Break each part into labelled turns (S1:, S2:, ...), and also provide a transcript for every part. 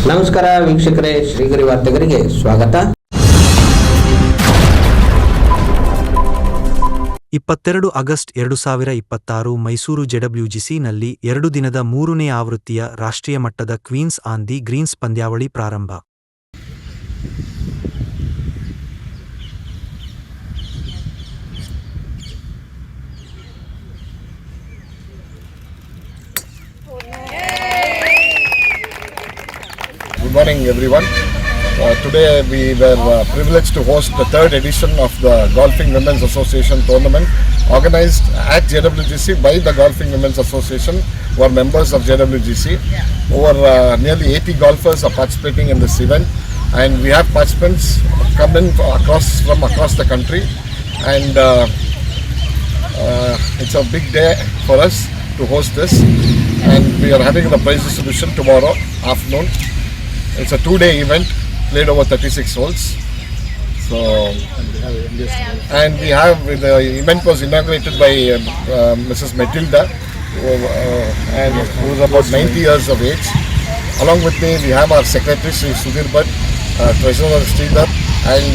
S1: ನಮಸ್ಕಾರ ವೀಕ್ಷಕರೇ, ಶ್ರೀಗರಿ ವಾರ್ತೆಗರಿಗೆ ಸ್ವಾಗತ.
S2: 22 ಆಗಸ್ಟ್ 2026 ಮೈಸೂರು JWGCನಲ್ಲಿ 2 ದಿನದ 3ನೇ ಆವೃತ್ತಿಯ ರಾಷ್ಟ್ರೀಯ ಮಟ್ಟದ ಕ್ವೀನ್ಸ್ ಆನ್ ದಿ ಗ್ರೀನ್ಸ್ ಪಂದ್ಯಾವಳಿ ಪ್ರಾರಂಭ.
S3: Good morning everyone. Today we were privileged to host the third edition of the Golfing Women's Association tournament organized at JWGC by the Golfing Women's Association, who are members of JWGC. Over nearly 80 golfers are participating in this event, and we have participants coming from across the country, and it's a big day for us to host this, and we are having the prize distribution tomorrow afternoon. It's a 2-day event played over 36 holes. So, and we have the event was inaugurated by Mrs. Matilda, and who is about 90 years of age. Along with me, we have our secretary Sri Sudhir Bhatt, treasurer Sridhar, and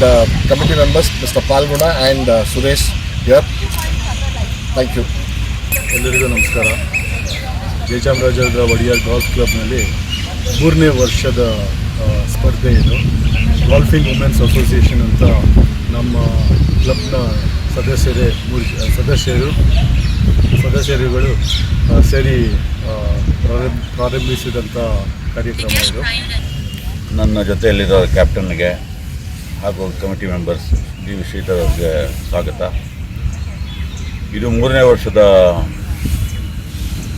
S3: committee members Mr. Palguna and Suresh here. Thank you.
S4: ಎಲ್ಲರಿಗೂ ನಮಸ್ಕಾರ. Jayachamarajendra Wadiyar golf ಕ್ಲಬ್ನಲ್ಲಿ 3ನೇ ವರ್ಷದ ಸ್ಪರ್ಧೆ ಇದು. ಗಾಲ್ಫಿಂಗ್ women's association ಅಂತ ನಮ್ಮ ಕ್ಲಬ್ನ ಸದಸ್ಯರುಗಳು ಸೇರಿ ಪ್ರಾರಂಭಿಸಿದಂಥ ಕಾರ್ಯಕ್ರಮ ಇದು.
S5: ನನ್ನ ಜೊತೆಯಲ್ಲಿರೋ ಕ್ಯಾಪ್ಟನ್ಗೆ ಹಾಗೂ committee members D V Sridhar ಅವರಿಗೆ ಸ್ವಾಗತ. ಇದು 3ನೇ ವರ್ಷದ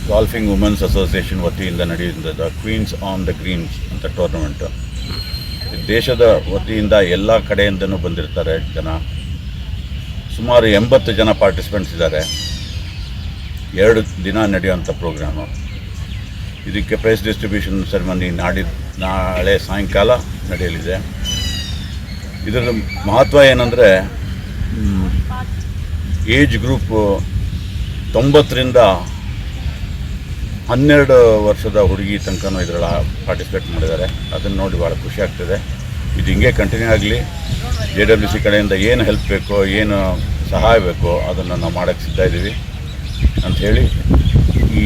S5: ಗಾಲ್ಫಿಂಗ್ ವುಮೆನ್ಸ್ ಅಸೋಸಿಯೇಷನ್ ವತಿಯಿಂದ ನಡೆಯುತ್ತಿದ್ದ ಕ್ವೀನ್ಸ್ ಆನ್ ದ ಗ್ರೀನ್ಸ್ ಅಂತ ಟೂರ್ನಮೆಂಟು. ದೇಶದ ವತಿಯಿಂದ ಎಲ್ಲ ಕಡೆಯಿಂದನೂ ಬಂದಿರ್ತಾರೆ ಜನ. ಸುಮಾರು 80 ಜನ ಪಾರ್ಟಿಸಿಪೆಂಟ್ಸ್ ಇದ್ದಾರೆ. 2 ದಿನ ನಡೆಯುವಂಥ ಪ್ರೋಗ್ರಾಮು. ಇದಕ್ಕೆ ಪ್ರೈಸ್ ಡಿಸ್ಟ್ರಿಬ್ಯೂಷನ್ ಸೆರೆಮನಿ ನಾಳೆ ಸಾಯಂಕಾಲ ನಡೆಯಲಿದೆ. ಇದರ ಮಹತ್ವ ಏನಂದರೆ, ಏಜ್ ಗ್ರೂಪು 90ರಿಂದ 12 ವರ್ಷದ ಹುಡುಗಿ ತನಕನೂ ಇದರಲ್ಲಿ ಪಾರ್ಟಿಸಿಪೇಟ್ ಮಾಡಿದ್ದಾರೆ. ಅದನ್ನು ನೋಡಿ ಭಾಳ ಖುಷಿ ಆಗ್ತದೆ. ಇದು ಹಿಂಗೆ ಕಂಟಿನ್ಯೂ ಆಗಲಿ. JWC ಕಡೆಯಿಂದ ಏನು ಹೆಲ್ಪ್ ಬೇಕೋ, ಏನು ಸಹಾಯ ಬೇಕೋ ಅದನ್ನು ನಾವು ಮಾಡೋಕ್ಕೆ ಸಿದ್ಧ ಇದ್ದೀವಿ ಅಂಥೇಳಿ ಈ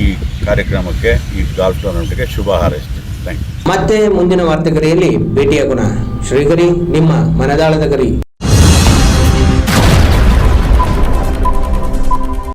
S5: ಕಾರ್ಯಕ್ರಮಕ್ಕೆ, ಈ ಗಾಲ್ಫ್ ಟೂರ್ನಮೆಂಟ್ಗೆ ಶುಭ ಹಾರೈಸ್ತೀವಿ. Thank you.
S1: ಮತ್ತೆ ಮುಂದಿನ ವಾರ್ತೆಗರಿಯಲ್ಲಿ ಭೇಟಿಯಾಗೋಣ. ಶ್ರೀಗರಿ, ನಿಮ್ಮ ಮನದಾಳದ ಗರಿ.